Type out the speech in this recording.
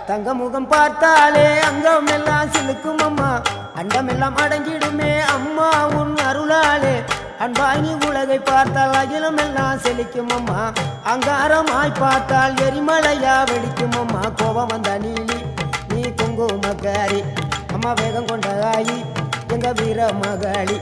தங்க முகம் பார்த்தாலே அங்கம் எல்லாம் சிலுக்கும் அம்மா அண்டம் எல்லாம் அடங்கிடுமே அம்மா உன் அருளாலே அன்பாங்கி உலகை பார்த்தால் அகிலம் எல்லாம் செழிக்கும் அம்மா அங்காரமாய் பார்த்தால் எரிமலையா வெடிக்கும் அம்மா கோபம் வந்த நீலி நீ குங்குமக்காரி அம்மா வேகம் கொண்ட ஆயி எங்க வீர மகாளி